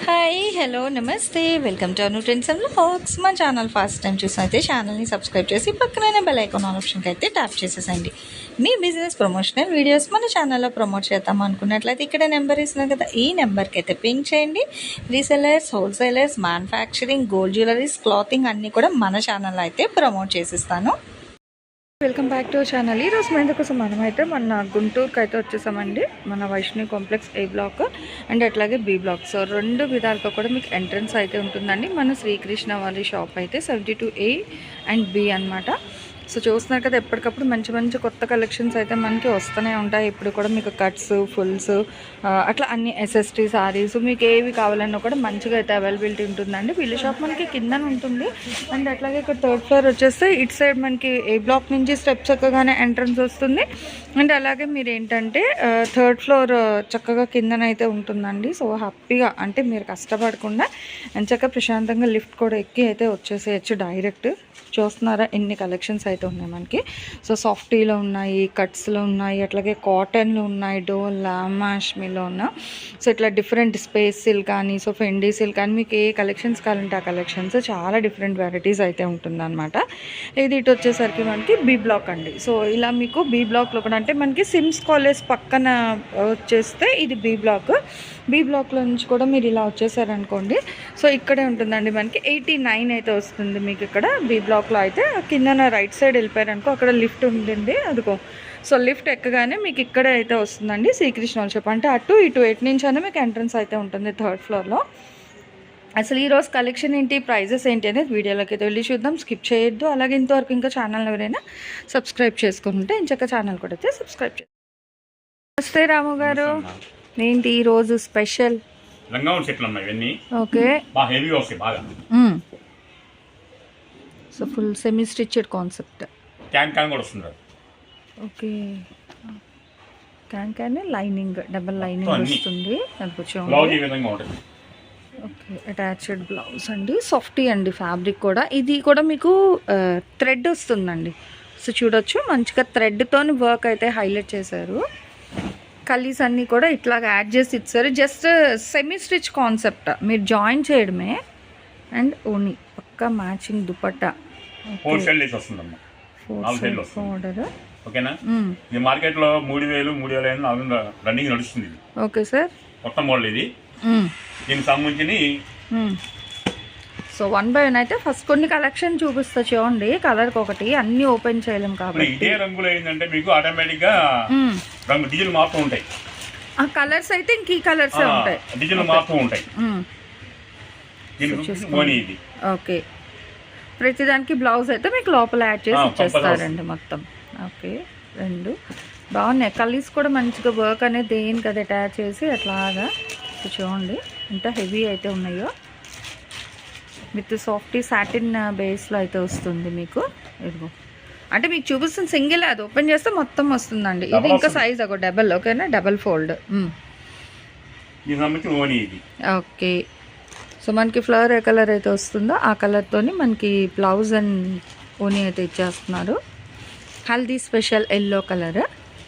Hi hello నమస్తే welcome to Anu trends and vlogs. మా channel first time చూసినైతే ఛానల్ని subscribe చేసి పక్కనే బెల్ ఐకాన్ ఆప్షన్కి అయితే ట్యాప్ చేసేసండి. మీ బిజినెస్ ప్రమోషనల్ వీడియోస్ మన ఛానల్లో ప్రమోట్ చేద్దాం అనుకున్నట్లయితే ఇక్కడ నెంబర్ ఇస్తున్నాం కదా, ఈ నెంబర్కి అయితే పింక్ చేయండి. Resellers, wholesalers, manufacturing, gold jewelleries, clothing అన్నీ కూడా మన ఛానల్లో అయితే ప్రమోట్ చేసిస్తాను. Welcome back to channel. ఈరోజు మన కోసం మనమైతే మన గుంటూరుకి అయితే వచ్చేసామండి. మన Vaishnavi complex A block and అట్లాగే బి బ్లాక్. సో రెండు విధాలుగా కూడా మీకు ఎంట్రన్స్ అయితే ఉంటుందండి. మన శ్రీకృష్ణ వారి షాప్ అయితే 72A అండ్ B అనమాట. సో చూస్తున్నారు కదా, ఎప్పటికప్పుడు మంచి మంచి కొత్త కలెక్షన్స్ అయితే మనకి వస్తూనే ఉంటాయి. ఇప్పుడు కూడా మీకు కట్స్, ఫుల్స్, అట్లా అన్ని ఎస్ఎస్టీ సారీస్ మీకు ఏవి కావాలన్నా కూడా మంచిగా అయితే అవైలబిలిటీ ఉంటుందండి. వీళ్ళ షాప్ మనకి కింద ఉంటుంది. అండ్ అట్లాగే ఇక్కడ 3rd ఫ్లోర్ వచ్చేస్తే ఇటు సైడ్ మనకి ఏ బ్లాక్ నుంచి స్టెప్స్ ఎక్కగానే ఎంట్రన్స్ వస్తుంది. అండ్ అలాగే మీరు ఏంటంటే 3rd ఫ్లోర్ చక్కగా కిందనైతే ఉంటుందండి. సో హ్యాపీగా అంటే మీరు కష్టపడకుండా చక్కగా ప్రశాంతంగా లిఫ్ట్ కూడా ఎక్కి అయితే వచ్చేసేయచ్చు డైరెక్ట్. చూస్తున్నారా ఎన్ని కలెక్షన్స్ అయితే ఉన్నాయి మనకి. సో సాఫ్టీలో ఉన్నాయి, కట్స్లో ఉన్నాయి, అట్లాగే కాటన్లో ఉన్నాయి, డోలా, మాష్మీలో ఉన్న. సో ఇట్లా డిఫరెంట్ స్పేస్ సిల్క్ కానీ, సో ఫెండీ సిల్క్ కానీ మీకు ఏ కలెక్షన్స్ కావాలంటే ఆ కలెక్షన్స్ చాలా డిఫరెంట్ వెరైటీస్ అయితే ఉంటుందన్నమాట. ఇది ఇటు వచ్చేసరికి మనకి బి బ్లాక్ అండి. సో ఇలా మీకు బి బ్లాక్లో కూడా అంటే మనకి సిమ్స్ కాలేజ్ పక్కన వచ్చేస్తే ఇది బి బ్లాక్. బి బ్లాక్లో నుంచి కూడా మీరు ఇలా వచ్చేసారనుకోండి, సో ఇక్కడే ఉంటుందండి మనకి 89 అయితే వస్తుంది మీకు ఇక్కడ బి బ్లాక్లో. అయితే కిందన రైట్ సైడ్ వెళ్ళిపోయారనుకో అక్కడ లిఫ్ట్ ఉంటుంది అదిగో. సో లిఫ్ట్ ఎక్కగానే మీకు ఇక్కడే అయితే వస్తుందండి శ్రీకృష్ణ షాప్. అంటే అటు ఇటు ఎటు నుంచి అయినా మీకు ఎంట్రన్స్ అయితే ఉంటుంది 3rd ఫ్లోర్లో. అసలు ఈరోజు కలెక్షన్ ఏంటి, ప్రైజెస్ ఏంటి అనేది వీడియోలోకి అయితే వెళ్ళి చూద్దాం. స్కిప్ చేయొద్దు. అలాగే ఇంతవరకు ఇంకా ఛానల్ ఎవరైనా సబ్స్క్రైబ్ చేసుకుంటే ఇంచక్క ఛానల్ కూడా అయితే సబ్స్క్రైబ్ చేయండి. నమస్తే రాము గారు, ఏంటి ఈరోజు special? Okay, so full semi stitched concept. Okay, can lining, double lining వస్తుంది. ఓకే, అటాచ్డ్ బ్లౌజ్ అండి, సాఫ్టీ అండి ఫ్యాబ్రిక్ కూడా. ఇది కూడా మీకు థ్రెడ్ వస్తుందండి. సో చూడొచ్చు మంచిగా థ్రెడ్తో వర్క్ అయితే హైలైట్ చేశారు. కలీస్ అన్నీ కూడా ఇట్లాగా యాడ్ చేసి ఇచ్చారు. జస్ట్ సెమీ స్టిచ్ కాన్సెప్ట్, మీరు జాయిన్ చేయడమే. అండ్ ఓనీ పక్కా మ్యాచింగ్ దుపట్టా. మార్కెట్లో 3000 రన్నింగ్ నడుస్తుంది. ఓకే సార్, కొత్త మోడల్ ఇది. దీనికి సంబంధించి సో 1 by 1 అయితే ఫస్ట్ కొన్ని కలెక్షన్ చూపిస్తా చూడండి. కలర్కి ఒకటి అన్ని ఓపెన్ చేయలేం కాబట్టి ఇదే రంగులో ఏంటంటే మీకు ఆటోమేటిక్ గా రంగు డిజైన్ మారుతూ ఉంటాయి. ఆ కలర్స్ అయితే ఇంక ఈ కలర్స్ ఉంటాయి, డిజైన్ మారుతూ ఉంటాయి. ఓకే, ప్రతిదానికి బ్లౌజ్ అయితే మీకు లోపల యాడ్ చేసి ఇచ్చేస్తారండి మొత్తం. ఓకే, రెండు బాగున్నాయి. కలర్స్ కూడా మంచిగా వర్క్ అనేది దేనికి అది అటాచ్ చేసి అట్లాగా. చూడండి ఎంత హెవీ అయితే ఉన్నాయో. విత్ సాఫ్టీ సాటిన్ బేస్లో అయితే వస్తుంది మీకు. ఇదిగో అంటే మీకు చూపిస్తుంది సింగిల్, అది ఓపెన్ చేస్తే మొత్తం వస్తుందండి. ఇది ఇంకా సైజ్ ఒక డబల్. ఓకేనా, డబల్ ఫోల్డ్. ఓకే, సో మనకి ఫ్లవర్ ఏ కలర్ అయితే వస్తుందో ఆ కలర్తోని మనకి బ్లౌజ్ అండ్ ఓనీ అయితే ఇచ్చేస్తున్నారు. Haldi special yellow colour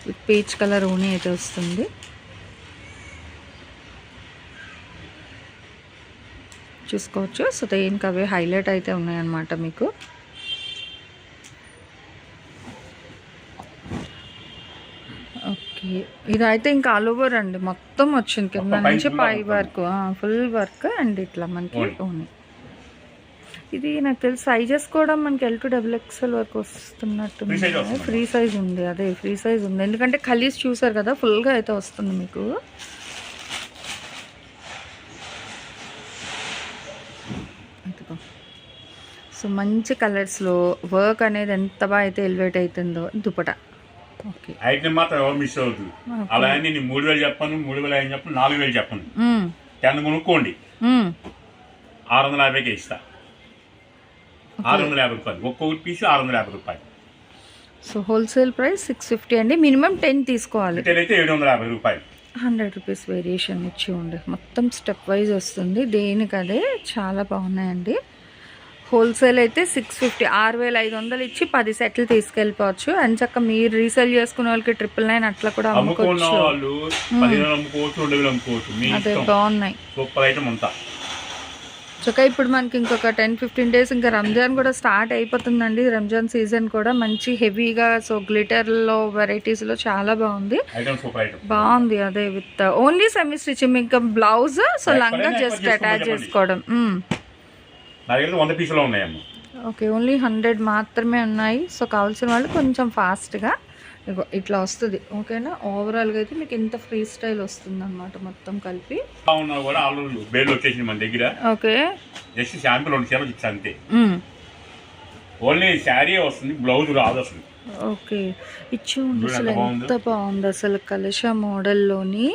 with peach colour ఓనీ అయితే వస్తుంది. చూసుకోవచ్చు. సో దేనికి అవే హైలైట్ అయితే ఉన్నాయన్నమాట మీకు. ఓకే, ఇదైతే ఇంకా ఆల్ ఓవర్ అండి, మొత్తం వచ్చింది కింద నుంచి పై వర్క్, ఫుల్ వర్క్. అండ్ ఇట్లా మనకి ఓన్లీ ఇది నాకు తెలిసి సైజెస్ కూడా మనకి L2XXL వరకు వస్తున్నట్టు. ఫ్రీ సైజ్ ఉంది, అదే ఫ్రీ సైజ్ ఉంది. ఎందుకంటే కలీస్ చూసారు కదా, ఫుల్గా అయితే వస్తుంది మీకు. సో మంచి కలర్స్లో వర్క్ అనేది ఎంత బాగా అయితే ఎలివేట్ అవుతుందో దుపట. ఓకే, ఐటమ్ మాత్రం ఎవరు మిస్ అవుతుంది. అలా అని నేను 3000 చెప్పాను, 3000 చెప్పను, 4000 చెప్పను. 10 కొనుక్కోండి, 650కే ఇస్తా. 650 రూపాయలు ఒక్కొక్కటి పీస్, 650 రూపాయలు. సో హోల్సేల్ ప్రైస్ 650 అండి. మినిమం 10 తీసుకోవాలి. అయితే 750 రూపాయలు. 100 రూపీస్ వేరియేషన్ ఇచ్చి ఉండి మొత్తం స్టెప్ వైజ్ వస్తుంది. దేనికదే చాలా బాగున్నాయండి. హోల్సేల్ అయితే 650, 6500 ఇచ్చి 10 సెట్లు తీసుకెళ్ళిపోవచ్చు. అండ్ చక్క మీరు రీసేల్ చేసుకునే వాళ్ళకి 999 అట్లా కూడా అమ్ముకోవచ్చు. అమ్ముకోవచ్చు, 10,000 అమ్ముకోవచ్చు, 2,000 అమ్ముకోవచ్చు. అదే బాగున్నాయి. సూపర్ ఐటమ్ అంతా. చక్క ఇప్పుడు మనకి ఇంకొక 10-15 డేస్ ఇంకా రంజాన్ కూడా స్టార్ట్ అయిపోతుందండి. రంజాన్ సీజన్ కూడా మంచి హెవీగా, సో గ్లిటర్లో వెరైటీస్లో చాలా బాగుంది. బాగుంది. అదే విత్ ఓన్లీ సెమీ స్టిచింగ్, ఇంకా బ్లౌజ్, సో లంగా జస్ట్ అటాచ్ చేసుకోవడం. ఓకే, ఓన్లీ 100 మాత్రమే ఉన్నాయి. సో కావాల్సిన వాళ్ళు కొంచెం ఫాస్ట్గా ఇట్లా వస్తుంది. ఓకేనా, ఓవరాల్గా అయితే మీకు ఇంత ఫ్రీ స్టైల్ వస్తుంది అనమాట మొత్తం కలిపి. మన దగ్గర ఓకే, జస్ట్ శాంపుల్ 2 చీరలు ఇచ్చా అంతే. ఓన్లీ శారీ వస్తుంది, బ్లౌజ్ రాదు అసలు. ఓకే, ఇచ్చి అసలు ఎంత బాగుంది అసలు. కలశ మోడల్లోని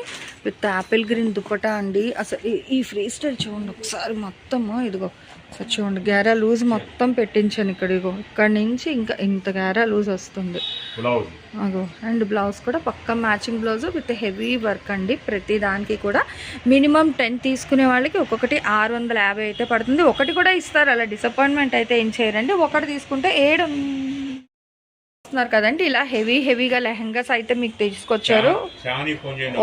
విత్ యాపిల్ గ్రీన్ దుపట్టా అండి. అసలు ఈ ఫ్రీ స్టైల్ చూడండి ఒకసారి మొత్తము. ఇదిగో సో చూడండి, గ్యారా లూజ్ మొత్తం పెట్టించాను ఇక్కడ. ఇగో ఇక్కడ నుంచి ఇంకా ఇంత గ్యారా లూజ్ వస్తుంది. అగో, అండ్ బ్లౌజ్ కూడా పక్కా matching blouse with heavy work అండి. ప్రతి దానికి కూడా మినిమం 10 తీసుకునే వాళ్ళకి ఒక్కొక్కటి 650 అయితే పడుతుంది. ఒకటి కూడా ఇస్తారు, అలా డిసప్పాయింట్మెంట్ అయితే ఏం చేయరండి. ఒకటి తీసుకుంటే 7 కదండి. ఇలా హెవీగా లెహంగాస్ అయితే మీకు తీసుకొచ్చారు.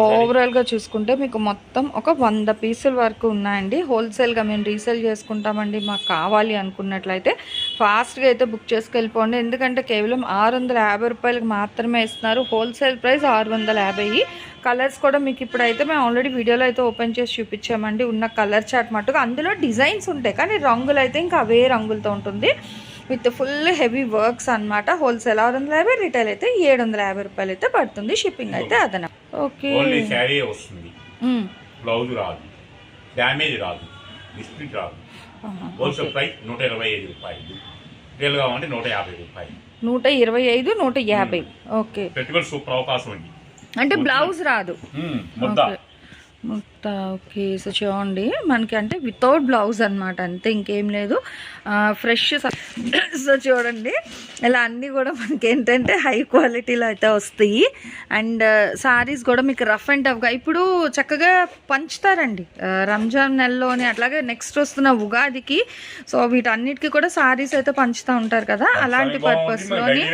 ఓవరాల్ గా చూసుకుంటే మీకు మొత్తం ఒక 100 పీసుల వరకు ఉన్నాయండి. హోల్సేల్ గా మేము రీసేల్ చేసుకుంటామండి. మాకు కావాలి అనుకున్నట్లయితే ఫాస్ట్ గా అయితే బుక్ చేసుకెళ్ళిపోండి. ఎందుకంటే కేవలం 650 రూపాయలకి మాత్రమే ఇస్తున్నారు. Wholesale price 650. కలర్స్ కూడా మీకు ఇప్పుడైతే మేము ఆల్రెడీ వీడియోలో అయితే ఓపెన్ చేసి చూపించామండి. ఉన్న కలర్ చార్ట్ మట్టుగా అందులో డిజైన్స్ ఉంటాయి, కానీ రంగులు అయితే ఇంకా అవే రంగులతో ఉంటుంది. విత్ ఫుల్ హెవీ వర్క్స్ అనమాట. హోల్సేల్ 650, రిటైల్ అయితే 750 రూపాయలు అయితే పడుతుంది. షిప్పింగ్ అయితే అదన. ఓకే, బ్లౌజ్ రాదు, డ్యామేజ్ రాదు, డిస్ప్యూట్ రాదు. హోల్సేల్ ప్రైస్ 125 రూపాయలు, రిటైల్ కావాలంటే 150 రూపాయలు. 125, 150. ఓకే, పెట్టుబడి సూపర్ అవకాశం అండి. అంటే బ్లౌజ్ రాదు మొత్తం. ఓకే, సో చూడండి మనకి అంటే వితౌట్ బ్లౌజ్ అనమాట, అంతే, ఇంకేం లేదు. ఫ్రెష్. సో చూడండి ఇలా అన్నీ కూడా మనకి ఏంటంటే హై క్వాలిటీలో అయితే వస్తాయి. అండ్ సారీస్ కూడా మీకు రఫ్ అండ్ టఫ్గా ఇప్పుడు చక్కగా పంచుతారండి రంజాన్ నెలలోని, అట్లాగే నెక్స్ట్ వస్తున్న ఉగాదికి. సో వీటన్నిటికీ కూడా సారీస్ అయితే పంచుతూ ఉంటారు కదా, అలాంటి పర్పస్లోని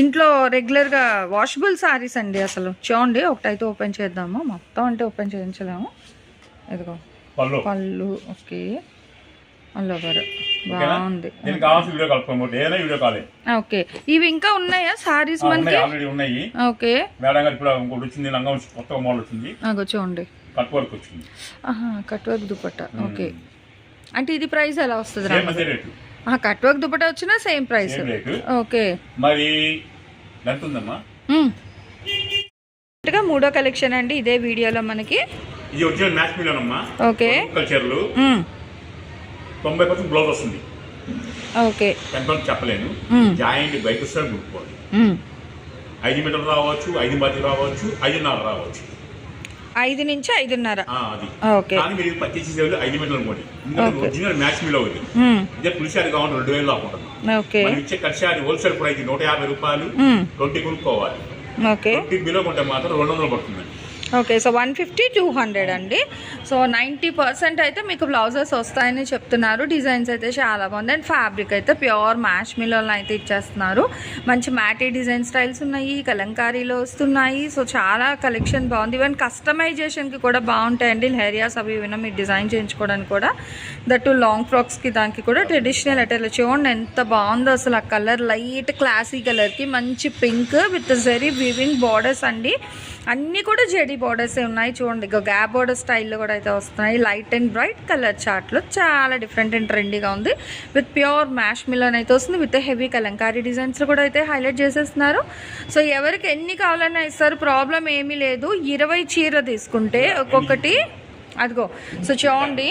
ఇంట్లో రెగ్యులర్గా వాషబుల్ సారీస్ అండి. అసలు చూడండి ఒకటైతే ఓపెన్ చేద్దాము, మొత్తం అంటే ఓపెన్ చేయించలేము. ఇదిగో పళ్ళు. ఓకే, బాగుంది. ఓకే, ఇవి ఇంకా ఉన్నాయా సారీస్ మనకి? ఓకే, అగో చూడండి కట్ వర్క్ దుపట్టా. ఓకే, అంటే ఇది ప్రైస్ ఎలా వస్తుంది? కట్ వర్క్ దుపట్టా వచ్చినా సేమ్ ప్రైస్. ఓకే, మరి మూడో కలెక్షన్ అండి ఇదే వీడియోలో మనకి. ఓకే, 90% బ్లౌజ్ వస్తుంది. ఓకే, చెప్పలేను. జాయింట్ బయట వస్తే గుర్తుకోండి. 5 మీటర్లు రావచ్చు, 5 మధ్య రావచ్చు, 5.5 రావచ్చు. 5 నుంచి 5.5. అది ఓకే, కానీ మీరు పర్చేస్ 5 మీటర్లు అనుకోండి. ఒరిజినల్ మ్యాచ్ మీలో ఉంది. ఇదే పులిసారి కావాలి 2000 లాకుంటుంది. ఓకే, మనం ఇచ్చే కర్షారి హోల్సేల్ ప్రైస్ 150 రూపాయలు. 20 కొనుక్కోవాలి. ఓకే, 20 బిలో కొంటే మాత్రం 200 పడుతుంది. ఓకే, సో 150, 200 అండి. సో 90% అయితే మీకు బ్లౌజెస్ వస్తాయని చెప్తున్నారు. డిజైన్స్ అయితే చాలా బాగుంది. అండ్ ఫ్యాబ్రిక్ అయితే ప్యూర్ మ్యాష్ మిలోలో అయితే ఇచ్చేస్తున్నారు. మంచి మ్యాటీ డిజైన్ స్టైల్స్ ఉన్నాయి, కలంకారీలో వస్తున్నాయి. సో చాలా కలెక్షన్ బాగుంది. ఈవెన్ కస్టమైజేషన్కి కూడా బాగుంటాయండి. లెహరియాస్ అవి ఏమైనా మీరు డిజైన్ చేయించుకోవడానికి కూడా, దట్టు లాంగ్ ఫ్రాక్స్కి దానికి కూడా ట్రెడిషనల్ అటైర్లో చూడండి ఎంత బాగుందో అసలు. ఆ కలర్ లైట్ క్లాసీ కలర్కి మంచి pink with zari weaving borders అండి. అన్నీ కూడా జెడీ బార్డర్సే ఉన్నాయి చూడండి. ఇక గ్యాప్ బార్డర్ స్టైల్లో కూడా అయితే వస్తున్నాయి. లైట్ అండ్ బ్రైట్ కలర్ చార్ట్లో చాలా డిఫరెంట్ అండ్ ట్రెండీగా ఉంది. విత్ ప్యూర్ మ్యాష్ మిలోన్ అయితే వస్తుంది. విత్ హెవీ కలంకారీ డిజైన్స్ కూడా అయితే హైలైట్ చేసేస్తున్నారు. సో ఎవరికి ఎన్ని కావాలన్నా ఇస్తారు, ప్రాబ్లం ఏమీ లేదు. 20 చీర తీసుకుంటే ఒక్కొక్కటి అదిగో. సో చూడండి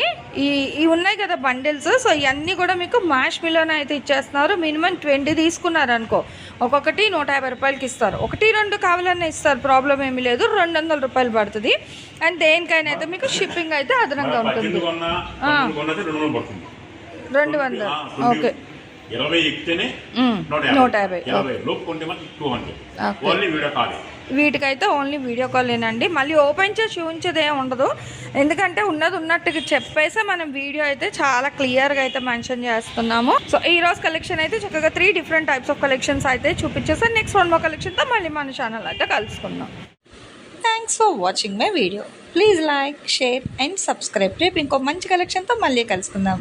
ఈ ఉన్నాయి కదా బండిల్స్, సో ఇవన్నీ కూడా మీకు మ్యాష్ మిలోనే అయితే ఇచ్చేస్తున్నారు. మినిమం 20 తీసుకున్నారు అనుకో, ఒక్కొక్కటి 150 రూపాయలకి ఇస్తారు. 1-2 కావాలన్నా ఇస్తారు, ప్రాబ్లం ఏమీ లేదు. 200 రూపాయలు పడుతుంది. అండ్ దేనికైనా అయితే మీకు షిప్పింగ్ అయితే అదనంగా ఉంటుంది. 200. ఓకే, 150. వీటికైతే ఓన్లీ వీడియో కాలేనండి. మళ్ళీ ఓపెన్ చేసి చూపించేదే ఉండదు, ఎందుకంటే ఉన్నది ఉన్నట్టుగా చెప్పేసి మనం వీడియో అయితే చాలా క్లియర్గా అయితే మెన్షన్ చేస్తున్నాము. సో ఈ రోజు కలెక్షన్ అయితే చక్కగా 3 డిఫరెంట్ టైప్స్ ఆఫ్ కలెక్షన్స్ అయితే చూపించేసి నెక్స్ట్ 1 మోర్ కలెక్షన్తో మళ్ళీ మన ఛానల్ అయితే కలుసుకుందాం. Thanks for watching my video. Please like, share and subscribe. రేపు ఇంకో మంచి కలెక్షన్తో మళ్ళీ కలుసుకుందాం.